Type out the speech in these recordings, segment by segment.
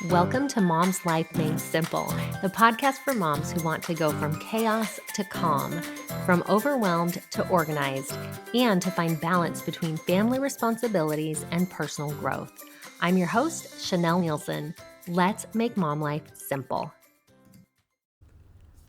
Welcome to Mom's Life Made Simple, the podcast for moms who want to go from chaos to calm, from overwhelmed to organized, and to find balance between family responsibilities and personal growth. I'm your host, Chanel Nielsen. Let's make mom life simple.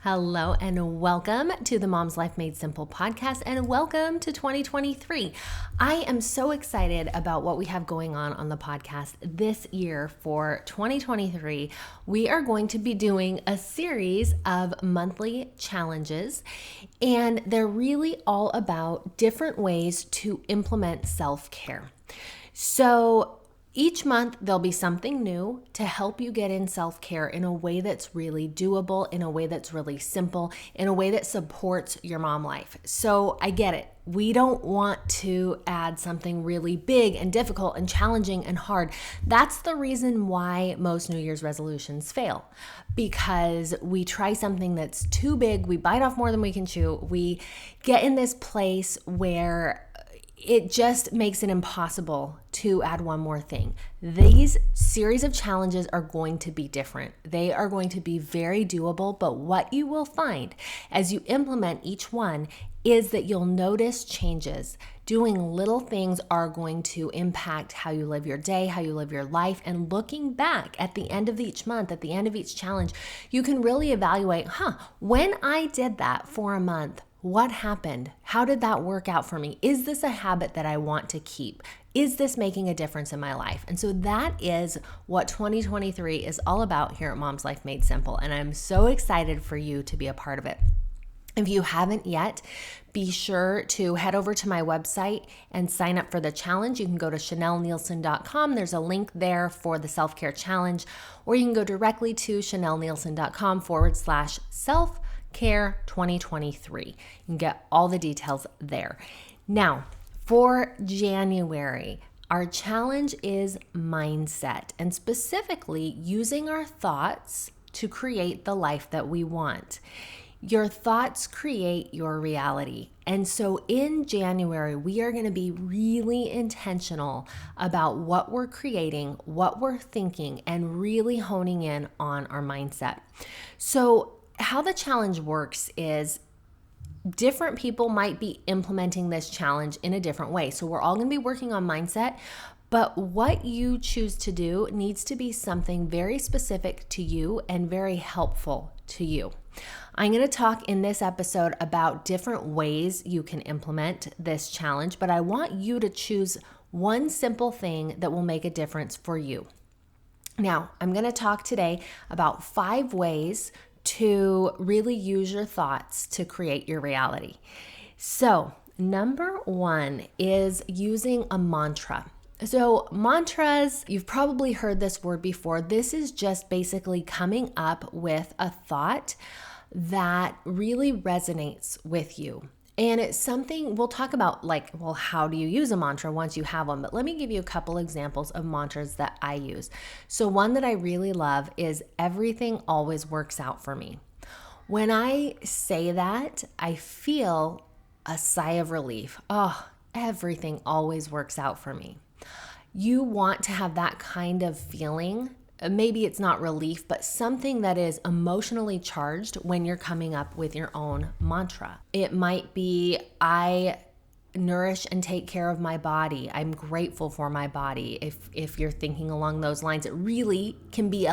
Hello and welcome to the Mom's Life Made Simple podcast, and welcome to 2023. I am so excited about what we have going on the podcast this year for 2023. We are going to be doing a series of monthly challenges, and they're really all about different ways to implement self-care. So each month, there'll be something new to help you get in self-care in a way that's really doable, in a way that's really simple, in a way that supports your mom life. So I get it. We don't want to add something really big and difficult and challenging and hard. That's the reason why most New Year's resolutions fail, because we try something that's too big, we bite off more than we can chew, we get in this place where it just makes it impossible to add one more thing. These series of challenges are going to be different. They are going to be very doable, but what you will find as you implement each one is that you'll notice changes. Doing little things are going to impact how you live your day, how you live your life, and looking back at the end of each month, at the end of each challenge, you can really evaluate, when I did that for a month, what happened? How did that work out for me? Is this a habit that I want to keep? Is this making a difference in my life? And so that is what 2023 is all about here at Mom's Life Made Simple. And I'm so excited for you to be a part of it. If you haven't yet, be sure to head over to my website and sign up for the challenge. You can go to chanelnielsen.com. There's a link there for the self-care challenge, or you can go directly to chanelnielsen.com/self-care 2023. You can get all the details there. Now, for January, our challenge is mindset, and specifically using our thoughts to create the life that we want. Your thoughts create your reality. And so in January, we are going to be really intentional about what we're creating, what we're thinking, and really honing in on our mindset. So how the challenge works is different people might be implementing this challenge in a different way. So we're all going to be working on mindset, but what you choose to do needs to be something very specific to you and very helpful to you. I'm going to talk in this episode about different ways you can implement this challenge, but I want you to choose one simple thing that will make a difference for you. Now, I'm going to talk today about 5 ways to really use your thoughts to create your reality. So, number 1 is using a mantra. So mantras, you've probably heard this word before. This is just basically coming up with a thought that really resonates with you. And it's something we'll talk about, how do you use a mantra once you have one? But let me give you a couple examples of mantras that I use. So one that I really love is everything always works out for me. When I say that, I feel a sigh of relief. Everything always works out for me. You want to have that kind of feeling. Maybe it's not relief, but something that is emotionally charged when you're coming up with your own mantra. It might be, I nourish and take care of my body. I'm grateful for my body. If you're thinking along those lines, it really can be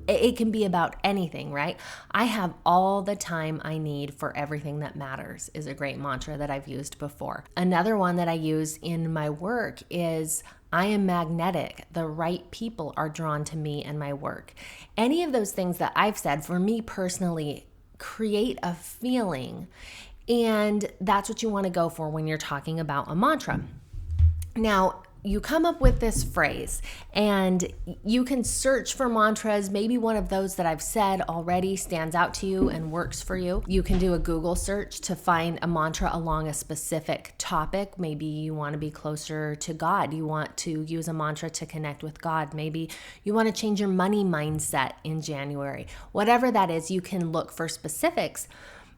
it can be about anything, right? I have all the time I need for everything that matters is a great mantra that I've used before. Another one that I use in my work is, I am magnetic. The right people are drawn to me and my work. Any of those things that I've said, for me personally, create a feeling. And that's what you want to go for when you're talking about a mantra. Now, you come up with this phrase and you can search for mantras. Maybe one of those that I've said already stands out to you and works for you. You can do a Google search to find a mantra along a specific topic. Maybe you want to be closer to God. You want to use a mantra to connect with God. Maybe you want to change your money mindset in January. Whatever that is, you can look for specifics.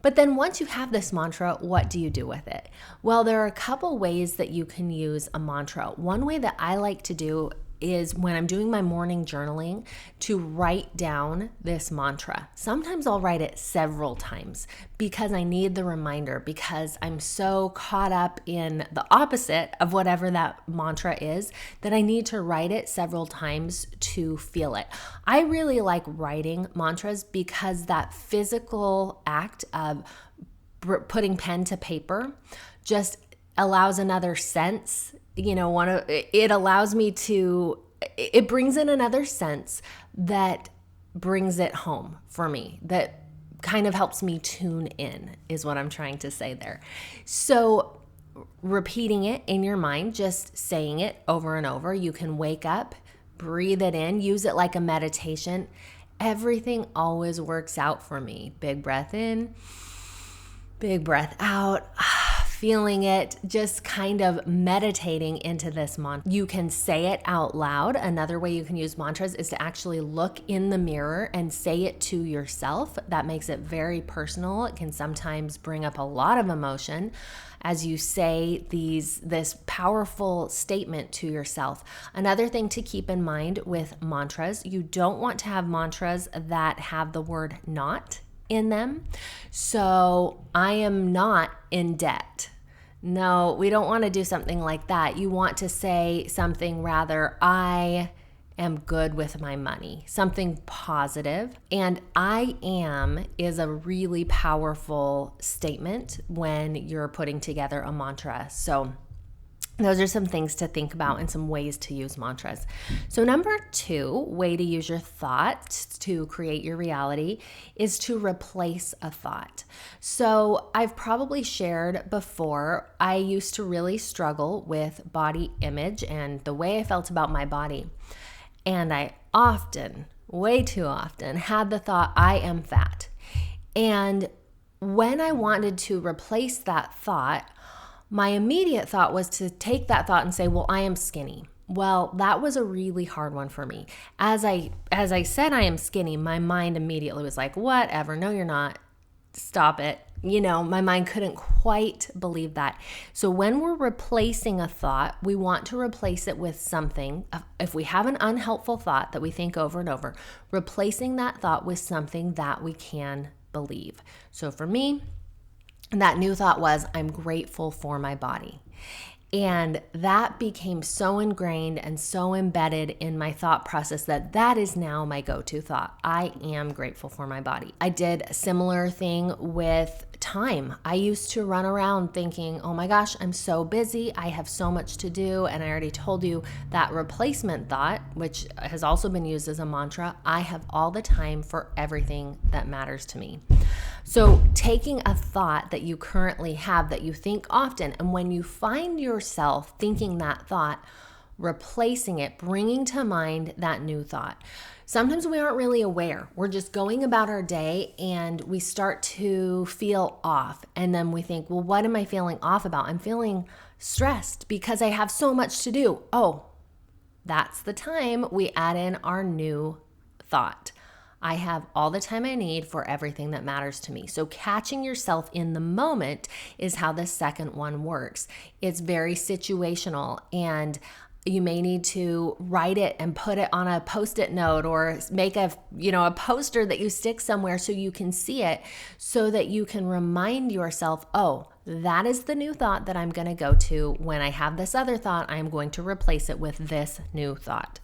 But then once you have this mantra, what do you do with it? Well, there are a couple ways that you can use a mantra. One way that I like to do is when I'm doing my morning journaling to write down this mantra. Sometimes I'll write it several times because I need the reminder, because I'm so caught up in the opposite of whatever that mantra is that I need to write it several times to feel it. I really like writing mantras because that physical act of putting pen to paper just allows another sense. It allows me to, it brings in another sense that brings it home for me, that kind of helps me tune in, is what I'm trying to say there. So repeating it in your mind, just saying it over and over, you can wake up, breathe it in, use it like a meditation. Everything always works out for me. Big breath in, big breath out. Feeling it, just kind of meditating into this mantra. You can say it out loud. Another way you can use mantras is to actually look in the mirror and say it to yourself. That makes it very personal. It can sometimes bring up a lot of emotion as you say this powerful statement to yourself. Another thing to keep in mind with mantras, you don't want to have mantras that have the word not in them. So I am not in debt. No, we don't want to do something like that. You want to say something rather, I am good with my money, something positive. And I am is a really powerful statement when you're putting together a mantra. So those are some things to think about and some ways to use mantras. So number 2 way to use your thoughts to create your reality is to replace a thought. So I've probably shared before, I used to really struggle with body image and the way I felt about my body. And I often, way too often, had the thought, I am fat. And when I wanted to replace that thought, my immediate thought was to take that thought and say, well, I am skinny. Well, that was a really hard one for me. As I said I am skinny, my mind immediately was like, whatever, no, you're not. Stop it. My mind couldn't quite believe that. So when we're replacing a thought, we want to replace it with something. If we have an unhelpful thought that we think over and over, replacing that thought with something that we can believe. So for me, that new thought was, I'm grateful for my body. And that became so ingrained and so embedded in my thought process that is now my go-to thought. I am grateful for my body. I did a similar thing with time. I used to run around thinking, oh my gosh, I'm so busy. I have so much to do. And I already told you that replacement thought, which has also been used as a mantra, I have all the time for everything that matters to me. So taking a thought that you currently have that you think often, and when you find yourself thinking that thought, replacing it, bringing to mind that new thought. Sometimes we aren't really aware. We're just going about our day and we start to feel off. And then we think, well, what am I feeling off about? I'm feeling stressed because I have so much to do. Oh, that's the time we add in our new thought. I have all the time I need for everything that matters to me. So catching yourself in the moment is how the second one works. It's very situational, and you may need to write it and put it on a Post-it note or make a poster that you stick somewhere so you can see it, so that you can remind yourself, oh, that is the new thought that I'm going to go to. When I have this other thought, I'm going to replace it with this new thought.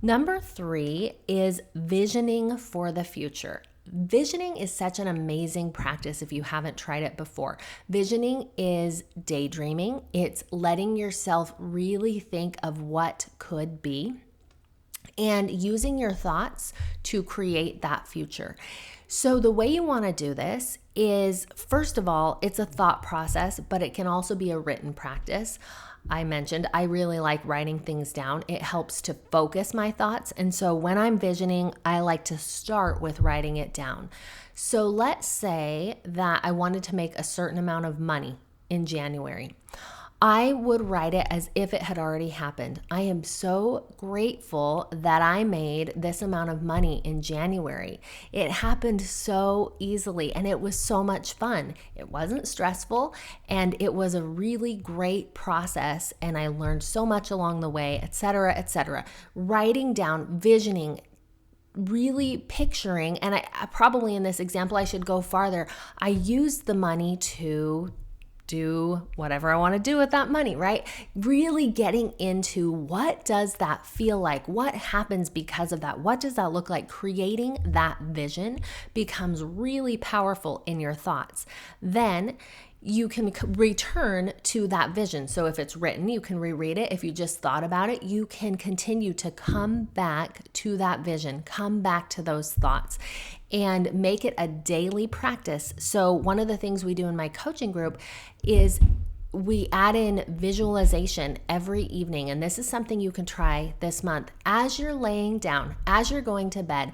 Number 3 is visioning for the future. Visioning is such an amazing practice if you haven't tried it before. Visioning is daydreaming. It's letting yourself really think of what could be and using your thoughts to create that future. So the way you want to do this is, first of all, it's a thought process, but it can also be a written practice. I mentioned I really like writing things down. It helps to focus my thoughts. And so when I'm visioning, I like to start with writing it down. So let's say that I wanted to make a certain amount of money in January. I would write it as if it had already happened. I am so grateful that I made this amount of money in January. It happened so easily and it was so much fun. It wasn't stressful and it was a really great process, and I learned so much along the way, etc., etc. Writing down, visioning, really picturing, and I probably in this example I should go farther. I used the money to do whatever I want to do with that money, right? Really getting into what does that feel like? What happens because of that? What does that look like? Creating that vision becomes really powerful in your thoughts. Then you can return to that vision. So if it's written, you can reread it. If you just thought about it, you can continue to come back to that vision, come back to those thoughts, and make it a daily practice. So one of the things we do in my coaching group is we add in visualization every evening. And this is something you can try this month. As you're laying down, as you're going to bed,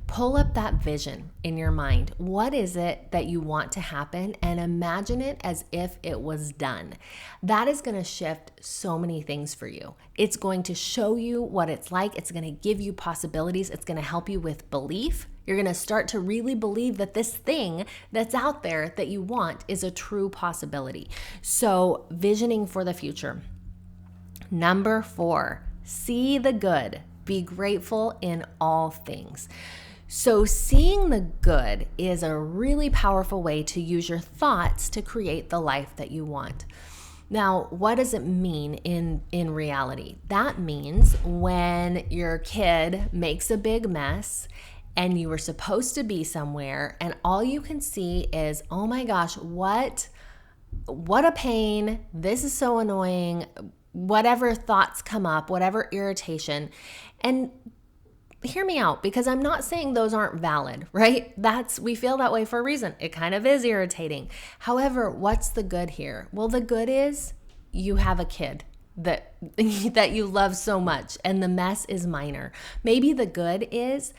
pull up that vision in your mind. What is it that you want to happen? And imagine it as if it was done. That is going to shift so many things for you. It's going to show you what it's like. It's going to give you possibilities. It's going to help you with belief. You're going to start to really believe that this thing that's out there that you want is a true possibility. So, visioning for the future. Number 4, see the good. Be grateful in all things. So seeing the good is a really powerful way to use your thoughts to create the life that you want. Now, what does it mean in reality? That means when your kid makes a big mess and you were supposed to be somewhere and all you can see is, oh my gosh, what a pain. This is so annoying. Whatever thoughts come up, whatever irritation. And hear me out, because I'm not saying those aren't valid, right? We feel that way for a reason. It kind of is irritating. However, what's the good here? Well, the good is you have a kid that you love so much and the mess is minor. Maybe the good is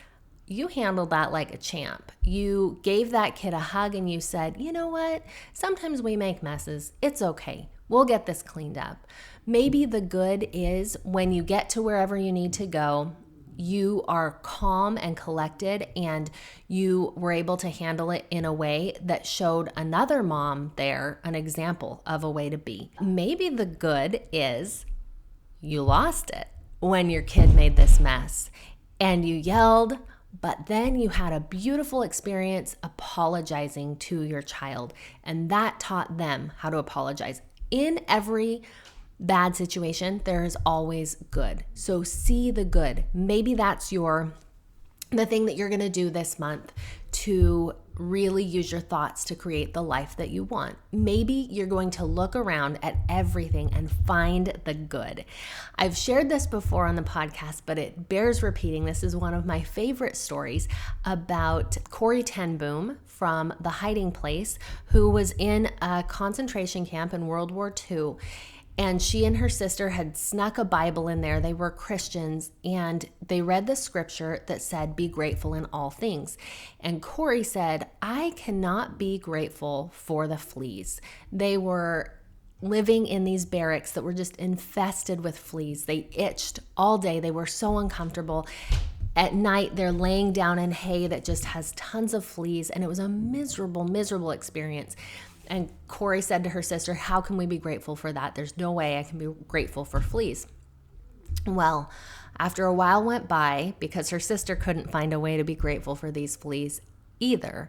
you handled that like a champ. You gave that kid a hug and you said, you know what? Sometimes we make messes. It's okay. We'll get this cleaned up. Maybe the good is when you get to wherever you need to go, you are calm and collected and you were able to handle it in a way that showed another mom there an example of a way to be. Maybe the good is you lost it when your kid made this mess and you yelled, but then you had a beautiful experience apologizing to your child, and that taught them how to apologize. In every bad situation, there is always good. So see the good. Maybe that's the thing that you're going to do this month to really use your thoughts to create the life that you want. Maybe you're going to look around at everything and find the good. I've shared this before on the podcast, but it bears repeating. This is one of my favorite stories about Corrie ten Boom from The Hiding Place, who was in a concentration camp in World War II. And she and her sister had snuck a Bible in there. They were Christians, and they read the scripture that said, be grateful in all things. And Corrie said, I cannot be grateful for the fleas. They were living in these barracks that were just infested with fleas. They itched all day. They were so uncomfortable. At night, they're laying down in hay that just has tons of fleas, and it was a miserable, miserable experience. And Corrie said to her sister, how can we be grateful for that? There's no way I can be grateful for fleas. Well, after a while went by, because her sister couldn't find a way to be grateful for these fleas either,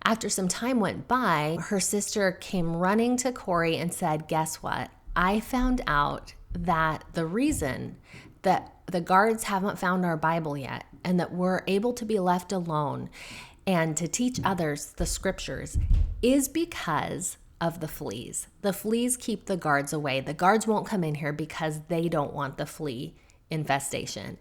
after some time went by, her sister came running to Corrie and said, guess what? I found out that the reason that the guards haven't found our Bible yet and that we're able to be left alone and to teach others the scriptures is because of the fleas. The fleas keep the guards away. The guards won't come in here because they don't want the flea infestation.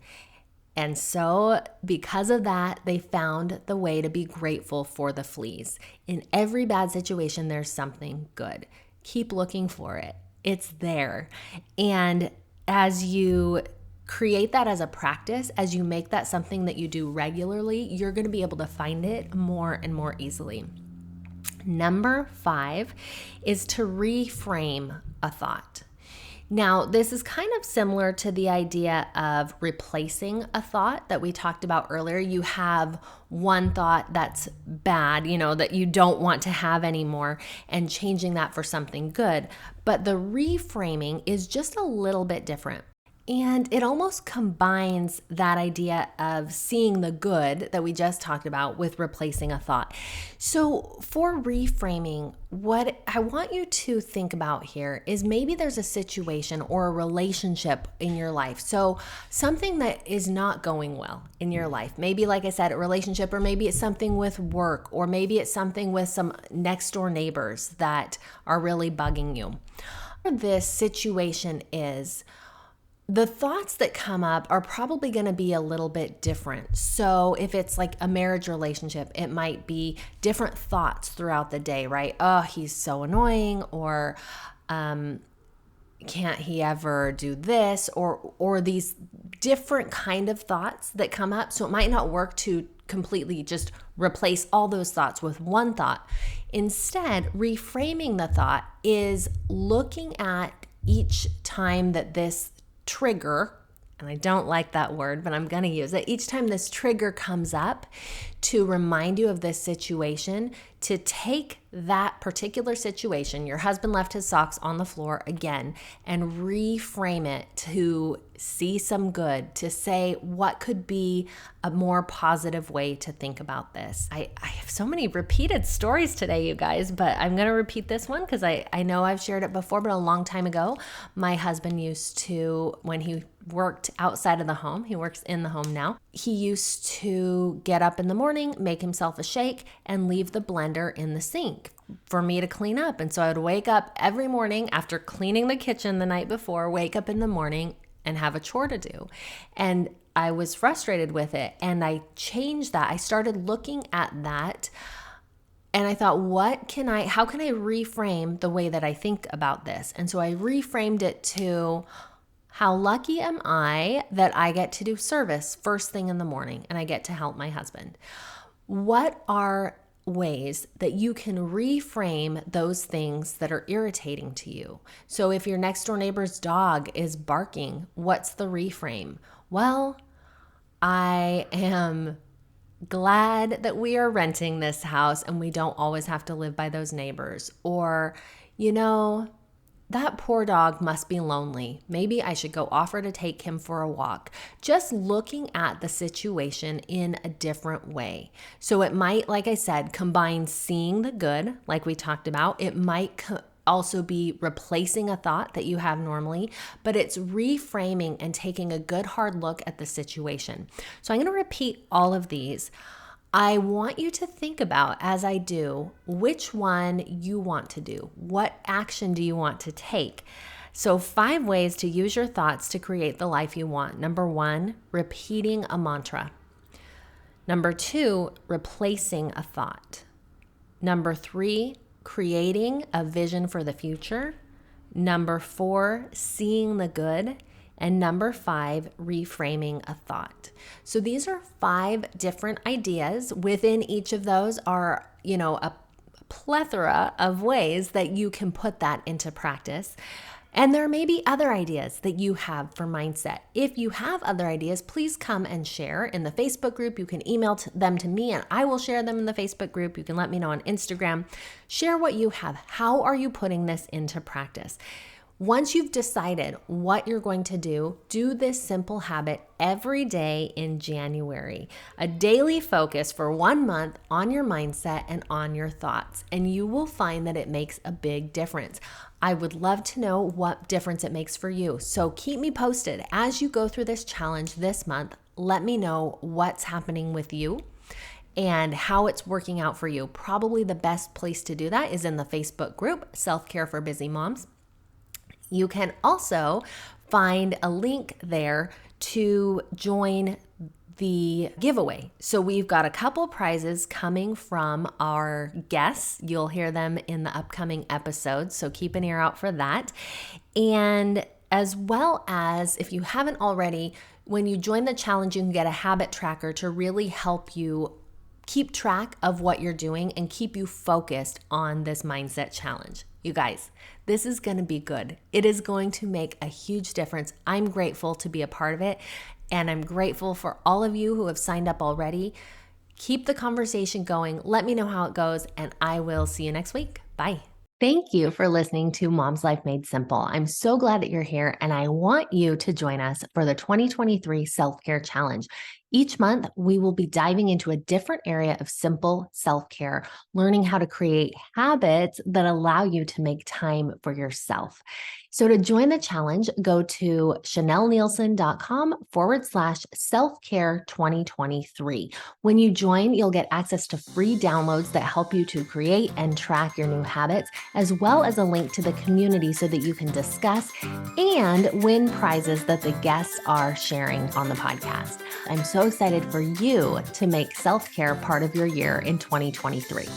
And so because of that, they found the way to be grateful for the fleas. In every bad situation, there's something good. Keep looking for it. It's there. And as you create that as a practice, as you make that something that you do regularly, you're going to be able to find it more and more easily. Number 5 is to reframe a thought. Now, this is kind of similar to the idea of replacing a thought that we talked about earlier. You have one thought that's bad, that you don't want to have anymore, and changing that for something good. But the reframing is just a little bit different. And it almost combines that idea of seeing the good that we just talked about with replacing a thought. So for reframing, what I want you to think about here is maybe there's a situation or a relationship in your life. So something that is not going well in your life. Maybe, like I said, a relationship, or maybe it's something with work, or maybe it's something with some next door neighbors that are really bugging you. This situation is, the thoughts that come up are probably going to be a little bit different. So if it's like a marriage relationship, it might be different thoughts throughout the day, right? Oh, he's so annoying, or can't he ever do this, or these different kind of thoughts that come up. So it might not work to completely just replace all those thoughts with one thought. Instead, reframing the thought is looking at each time that this trigger, and I don't like that word, but I'm going to use it. Each time this trigger comes up to remind you of this situation, to take that particular situation, your husband left his socks on the floor again, and reframe it to see some good, to say what could be a more positive way to think about this. I have so many repeated stories today, you guys, but I'm going to repeat this one because I know I've shared it before, but a long time ago, my husband used to, when he worked outside of the home, he works in the home now, he used to get up in the morning, make himself a shake, and leave the blender in the sink for me to clean up. And so I would wake up every morning after cleaning the kitchen the night before, wake up in the morning and have a chore to do. And I was frustrated with it, and I changed that. I started looking at that, and I thought, how can I reframe the way that I think about this? And so I reframed it to, how lucky am I that I get to do service first thing in the morning and I get to help my husband? What are ways that you can reframe those things that are irritating to you? So if your next door neighbor's dog is barking, what's the reframe? Well, I am glad that we are renting this house and we don't always have to live by those neighbors. Or, that poor dog must be lonely. Maybe I should go offer to take him for a walk. Just looking at the situation in a different way. So it might, like I said, combine seeing the good, like we talked about. It might also be replacing a thought that you have normally, but it's reframing and taking a good hard look at the situation. So I'm going to repeat all of these. I want you to think about, as I do, which one you want to do. What action do you want to take? So 5 ways to use your thoughts to create the life you want. Number 1, repeating a mantra. Number 2, replacing a thought. Number 3, creating a vision for the future. Number 4, seeing the good. And number 5, reframing a thought. So these are 5 different ideas. Within each of those are, a plethora of ways that you can put that into practice. And there may be other ideas that you have for mindset. If you have other ideas, please come and share in the Facebook group. You can email them to me and I will share them in the Facebook group. You can let me know on Instagram. Share what you have. How are you putting this into practice? Once you've decided what you're going to do this simple habit every day in January. A daily focus for 1 month on your mindset and on your thoughts, and you will find that it makes a big difference. I would love to know what difference it makes for you. So keep me posted as you go through this challenge this month. Let me know what's happening with you and how it's working out for you. Probably the best place to do that is in the Facebook group, Self-Care for Busy Moms. You can also find a link there to join the giveaway. So we've got a couple prizes coming from our guests. You'll hear them in the upcoming episodes, so keep an ear out for that. And as well as, if you haven't already, when you join the challenge, you can get a habit tracker to really help you keep track of what you're doing and keep you focused on this mindset challenge. You guys, this is going to be good. It is going to make a huge difference. I'm grateful to be a part of it, and I'm grateful for all of you who have signed up already. Keep the conversation going. Let me know how it goes, and I will see you next week. Bye. Thank you for listening to Mom's Life Made Simple. I'm so glad that you're here, and I want you to join us for the 2023 Self-Care Challenge. Each month, we will be diving into a different area of simple self-care, learning how to create habits that allow you to make time for yourself. So to join the challenge, go to chanelnielsen.com/selfcare2023. When you join, you'll get access to free downloads that help you to create and track your new habits, as well as a link to the community so that you can discuss and win prizes that the guests are sharing on the podcast. I'm so excited for you to make self-care part of your year in 2023.